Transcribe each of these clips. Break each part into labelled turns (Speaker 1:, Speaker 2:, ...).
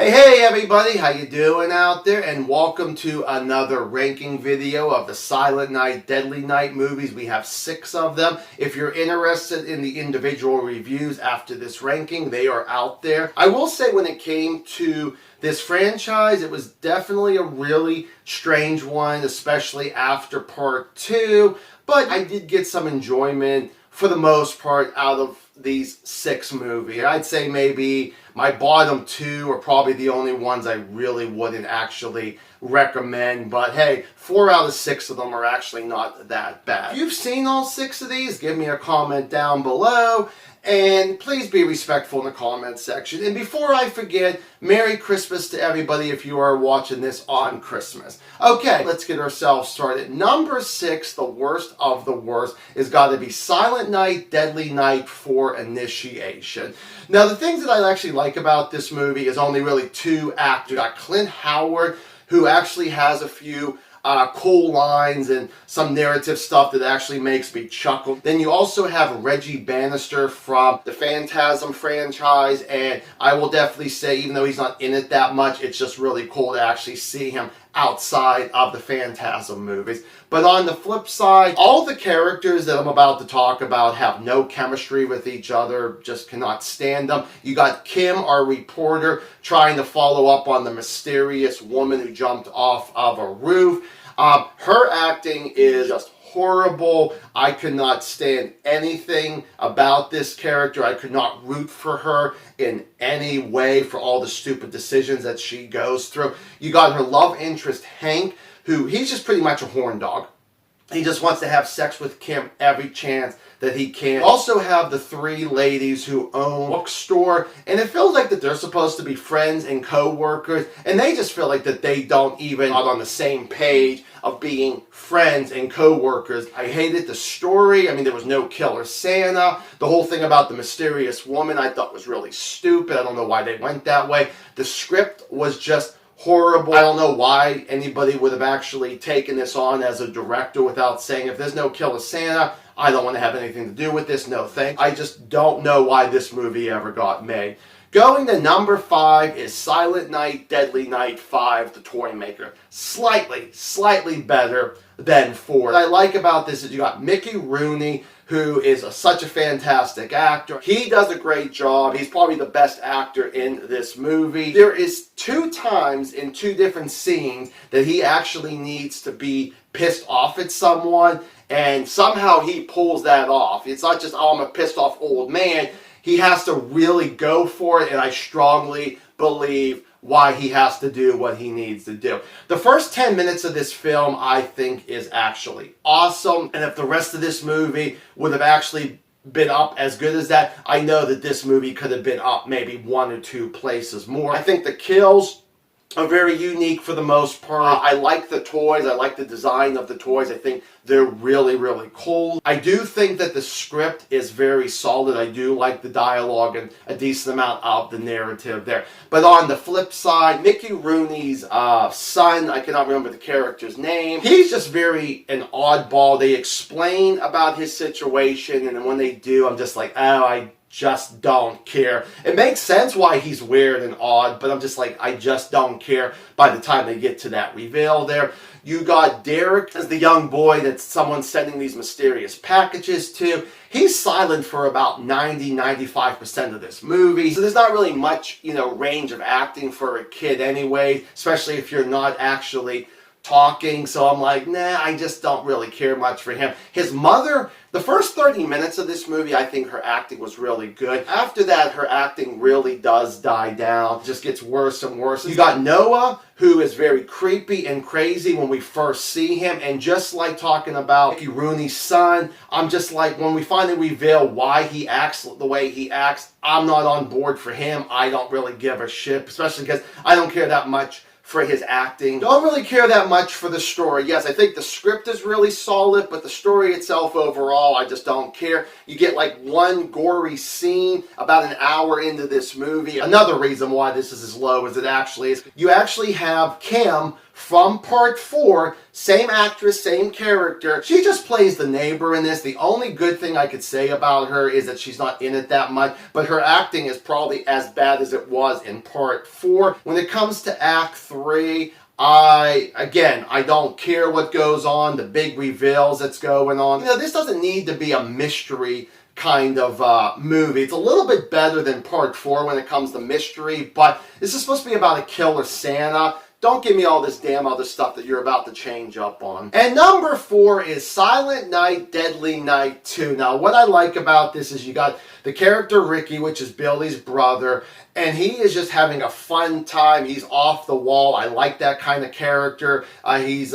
Speaker 1: Hey everybody, how you doing out there? And welcome to another ranking video of the Silent Night, Deadly Night movies. We have 6 of them. If you're interested in the individual reviews after this ranking, they are out there. I will say when it came to this franchise, it was definitely a really strange one, especially after part 2. But I did get some enjoyment for the most part out of these 6 movies. I'd say maybe my bottom 2 are probably the only ones I really wouldn't actually recommend. But hey, 4 out of 6 of them are actually not that bad. If you've seen all 6 of these, give me a comment down below. And please be respectful in the comment section. And before I forget, Merry Christmas to everybody if you are watching this on Christmas. Okay, let's get ourselves started. Number 6, the worst of the worst, is got to be Silent Night, Deadly Night for Initiation. Now, the things that I actually like about this movie is only really 2 actors. You got Clint Howard, who actually has a few cool lines and some narrative stuff that actually makes me chuckle. Then you also have Reggie Bannister from the Phantasm franchise, and I will definitely say, even though he's not in it that much, it's just really cool to actually see him outside of the Phantasm movies. But on the flip side, all the characters that I'm about to talk about have no chemistry with each other, just cannot stand them. You got Kim, our reporter, trying to follow up on the mysterious woman who jumped off of a roof. Her acting is just horrible. I could not stand anything about this character. I could not root for her in any way for all the stupid decisions that she goes through. You got her love interest, Hank, who he's just pretty much a horn dog. He just wants to have sex with Kim every chance that he can. Also have the 3 ladies who own a bookstore, and it feels like that they're supposed to be friends and co-workers, and they just feel like that they don't even are on the same page of being friends and co-workers. I hated the story. I mean, there was no killer Santa. The whole thing about the mysterious woman I thought was really stupid. I don't know why they went that way. The script was just horrible. I don't know why anybody would have actually taken this on as a director without saying, if there's no killer Santa, I don't want to have anything to do with this. No thanks. I just don't know why this movie ever got made. Going to number 5 is Silent Night, Deadly Night 5, The Toy Maker. Slightly better than 4. What I like about this is you got Mickey Rooney, who is such a fantastic actor. He does a great job. He's probably the best actor in this movie. There is 2 times in 2 different scenes that he actually needs to be pissed off at someone, and somehow he pulls that off. It's not just, oh, I'm a pissed off old man. He has to really go for it, and I strongly believe why he has to do what he needs to do. The first 10 minutes of this film, I think, is actually awesome. And if the rest of this movie would have actually been up as good as that, I know that this movie could have been up maybe 1 or 2 places more. I think the kills are very unique for the most part. I like the toys. I like the design of the toys. I think they're really cool. I do think that the script is very solid. I do like the dialogue and a decent amount of the narrative there. But on the flip side, Mickey Rooney's son, I cannot remember the character's name. He's just very an oddball. They explain about his situation, and then when they do, I'm just like, oh, I just don't care. It makes sense why he's weird and odd, but I'm just like, I just don't care by the time they get to that reveal there. You got Derek as the young boy that someone's sending these mysterious packages to. He's silent for about 90-95% of this movie. So there's not really much, range of acting for a kid anyway, especially if you're not actually talking. So I'm like, nah, I just don't really care much for him. His mother, the first 30 minutes of this movie, I think her acting was really good. After that, her acting really does die down. It just gets worse and worse. You got Noah, who is very creepy and crazy when we first see him. And just like talking about Mickey Rooney's son, I'm just like, when we finally reveal why he acts the way he acts, I'm not on board for him. I don't really give a shit, especially because I don't care that much for his acting. Don't really care that much for the story. Yes, I think the script is really solid, but the story itself overall, I just don't care. You get like 1 gory scene about an hour into this movie. Another reason why this is as low as it actually is, you actually have Kim from part 4. Same actress, same character. She just plays the neighbor in this. The only good thing I could say about her is that she's not in it that much, but her acting is probably as bad as it was in part 4. When it comes to Act 3, I don't care what goes on, the big reveals that's going on. This doesn't need to be a mystery kind of movie. It's a little bit better than part 4 when it comes to mystery, but this is supposed to be about a killer Santa. Don't give me all this damn other stuff that you're about to change up on. And number 4 is Silent Night, Deadly Night 2. Now, what I like about this is you got the character Ricky, which is Billy's brother, and he is just having a fun time. He's off the wall. I like that kind of character. He's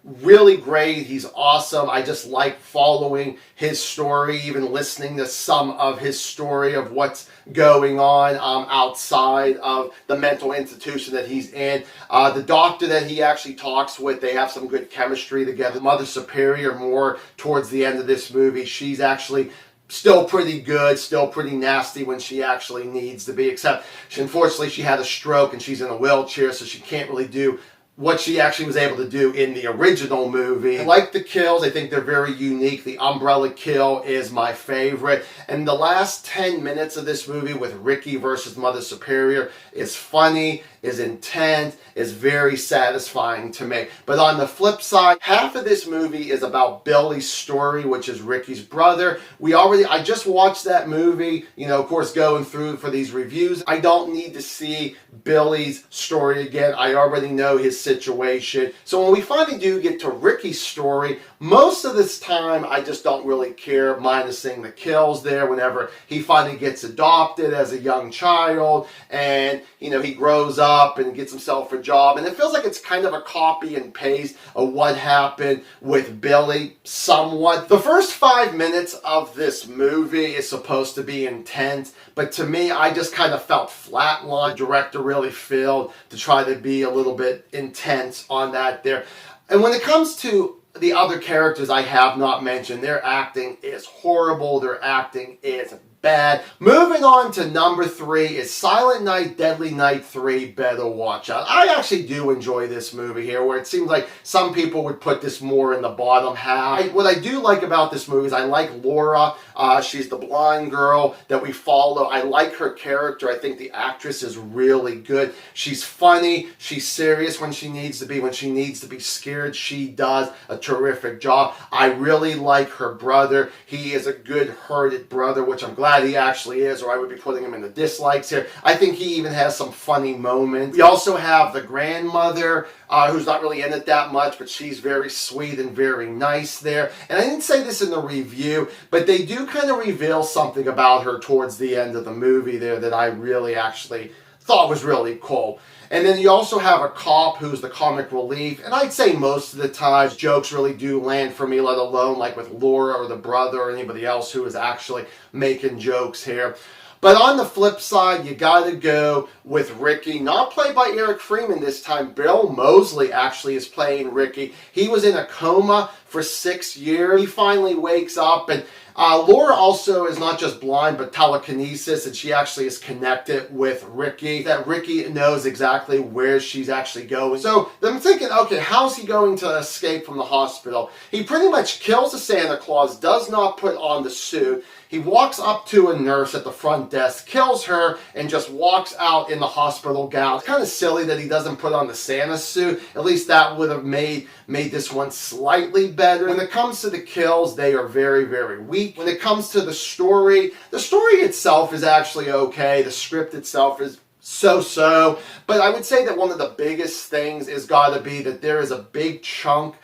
Speaker 1: really great. He's awesome. I just like following his story, even listening to some of his story of what's going on outside of the mental institution that he's in. The doctor that he actually talks with, they have some good chemistry together. Mother Superior, more towards the end of this movie, she's actually still pretty good, still pretty nasty when she actually needs to be, except unfortunately she had a stroke and she's in a wheelchair, so she can't really do what she actually was able to do in the original movie. I like the kills. I think they're very unique. The umbrella kill is my favorite. And the last 10 minutes of this movie with Ricky versus Mother Superior is funny, is intense, is very satisfying to me. But on the flip side, half of this movie is about Billy's story, which is Ricky's brother. I just watched that movie, of course, going through for these reviews. I don't need to see Billy's story again. I already know his situation. So when we finally do get to Ricky's story, most of this time I just don't really care, minusing the kills there whenever he finally gets adopted as a young child and, he grows up and gets himself a job. And it feels like it's kind of a copy and paste of what happened with Billy somewhat. The first 5 minutes of this movie is supposed to be intense, but to me, I just kind of felt flatline. The director really failed to try to be a little bit intense on that there. And when it comes to the other characters I have not mentioned, their acting is horrible. Their acting is bad. Moving on to number 3 is Silent Night, Deadly Night 3, Better Watch Out. I actually do enjoy this movie here, where it seems like some people would put this more in the bottom half. What I do like about this movie is I like Laura. She's the blind girl that we follow. I like her character. I think the actress is really good. She's funny. She's serious when she needs to be. When she needs to be scared, she does a terrific job. I really like her brother. He is a good-hearted brother, which I'm glad he actually is, or I would be putting him in the dislikes here. I think he even has some funny moments. We also have the grandmother, who's not really in it that much, but she's very sweet and very nice there. And I didn't say this in the review, but they do kind of reveal something about her towards the end of the movie there that I really actually thought was really cool. And then you also have a cop who's the comic relief. And I'd say most of the times jokes really do land for me, let alone like with Laura or the brother or anybody else who is actually making jokes here. But on the flip side, you got to go with Ricky, not played by Eric Freeman this time. Bill Moseley actually is playing Ricky. He was in a coma for 6 years. He finally wakes up, and Laura also is not just blind, but telekinesis, and she actually is connected with Ricky. That Ricky knows exactly where she's actually going. So I'm thinking, okay, how's he going to escape from the hospital? He pretty much kills the Santa Claus, does not put on the suit. He walks up to a nurse at the front desk, kills her, and just walks out in the hospital gown. It's kind of silly that he doesn't put on the Santa suit. At least that would have made this one slightly better. When it comes to the kills, they are very, very weak. When it comes to the story itself is actually okay. The script itself is so-so. But I would say that one of the biggest things is got to be that there is a big chunk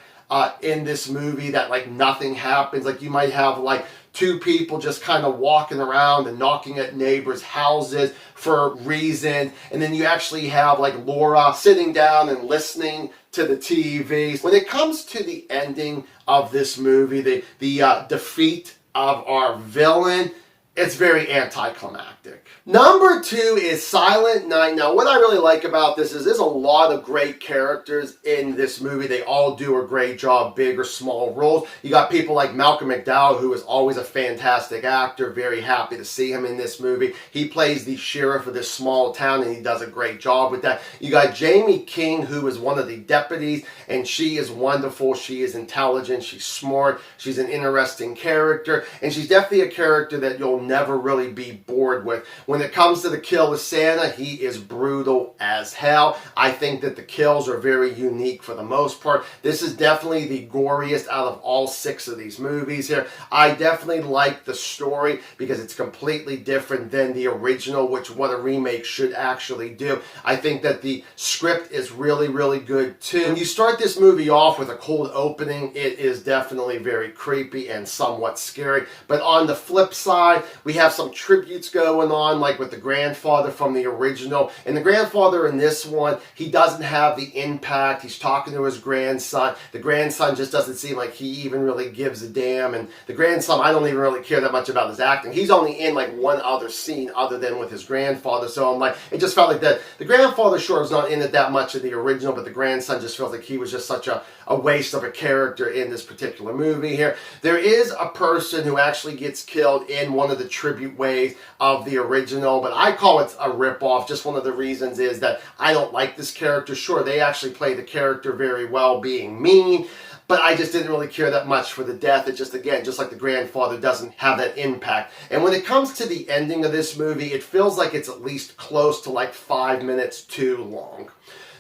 Speaker 1: in this movie that like nothing happens. Like you might have like 2 people just kind of walking around and knocking at neighbors' houses for reasons. And then you actually have like Laura sitting down and listening to the TV. When it comes to the ending of this movie, the defeat of our villain, it's very anticlimactic. Number 2 is Silent Night. Now, what I really like about this is there's a lot of great characters in this movie. They all do a great job, big or small roles. You got people like Malcolm McDowell, who is always a fantastic actor. Very happy to see him in this movie. He plays the sheriff of this small town, and he does a great job with that. You got Jamie King, who is one of the deputies, and she is wonderful. She is intelligent. She's smart. She's an interesting character, and she's definitely a character that you'll never really be bored with. When it comes to the kill of Santa, he is brutal as hell. I think that the kills are very unique for the most part. This is definitely the goriest out of all 6 of these movies here. I definitely like the story because it's completely different than the original, which what a remake should actually do. I think that the script is really, really good too. When you start this movie off with a cold opening, it is definitely very creepy and somewhat scary. But on the flip side, we have some tributes going on, like with the grandfather from the original. And the grandfather in this one, he doesn't have the impact. He's talking to his grandson. The grandson just doesn't seem like he even really gives a damn. And the grandson, I don't even really care that much about his acting. He's only in like one other scene other than with his grandfather. So I'm like, it just felt like that. The grandfather sure was not in it that much of the original, but the grandson just feels like he was just such a waste of a character in this particular movie here. There is a person who actually gets killed in one of the tribute ways of the original, but I call it a ripoff. Just one of the reasons is that I don't like this character. Sure, they actually play the character very well, being mean, but I just didn't really care that much for the death. It just, again, just like the grandfather, doesn't have that impact. And when it comes to the ending of this movie, it feels like it's at least close to like 5 minutes too long.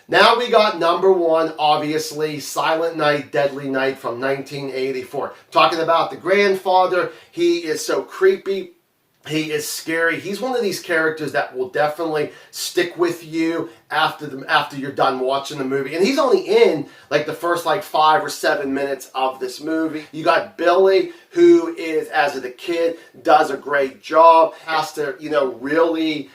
Speaker 1: Now we got number 1, obviously, Silent Night, Deadly Night from 1984. Talking about the grandfather, he is so creepy. He is scary. He's one of these characters that will definitely stick with you after you're done watching the movie. And he's only in like the first like 5 or 7 minutes of this movie. You got Billy, who is, as a kid, does a great job. Has to, really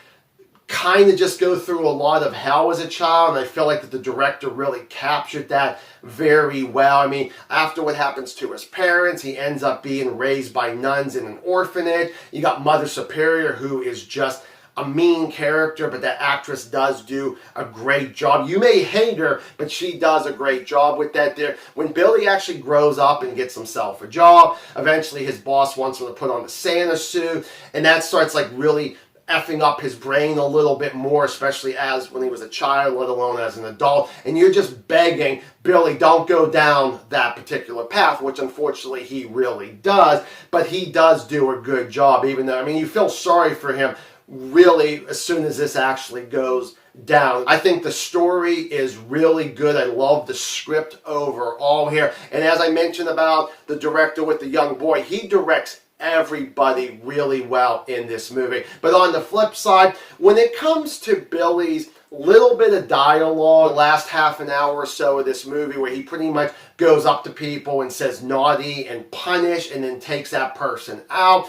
Speaker 1: kind of just go through a lot of hell as a child, and I feel like that the director really captured that very well. I mean, after what happens to his parents, he ends up being raised by nuns in an orphanage. You got Mother Superior, who is just a mean character, but that actress does do a great job. You may hate her, but she does a great job with that there. When Billy actually grows up and gets himself a job, eventually his boss wants him to put on the Santa suit, and that starts like really effing up his brain a little bit more, especially as when he was a child, let alone as an adult. And you're just begging, Billy, don't go down that particular path, which unfortunately he really does. But he does do a good job, even though, I mean, you feel sorry for him really as soon as this actually goes down. I think the story is really good. I love the script overall here. And as I mentioned about the director with the young boy, he directs everybody really well in this movie. But on the flip side, when it comes to Billy's little bit of dialogue, the last half an hour or so of this movie, where he pretty much goes up to people and says naughty and punish and then takes that person out,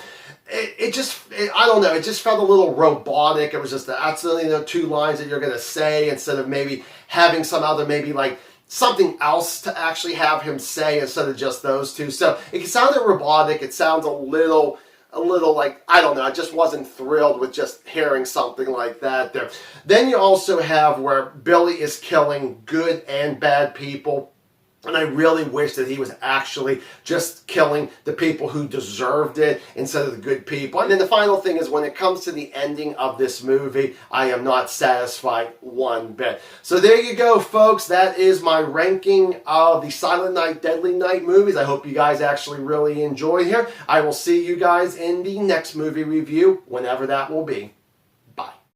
Speaker 1: I don't know, it just felt a little robotic. It was just that's only the 2 lines that you're going to say, instead of maybe having some other, maybe like something else to actually have him say instead of just those 2. So it sounded robotic. It sounds a little like, I don't know, I just wasn't thrilled with just hearing something like that there. Then you also have where Billy is killing good and bad people. And I really wish that he was actually just killing the people who deserved it instead of the good people. And then the final thing is, when it comes to the ending of this movie, I am not satisfied one bit. So there you go, folks. That is my ranking of the Silent Night, Deadly Night movies. I hope you guys actually really enjoyed here. I will see you guys in the next movie review, whenever that will be.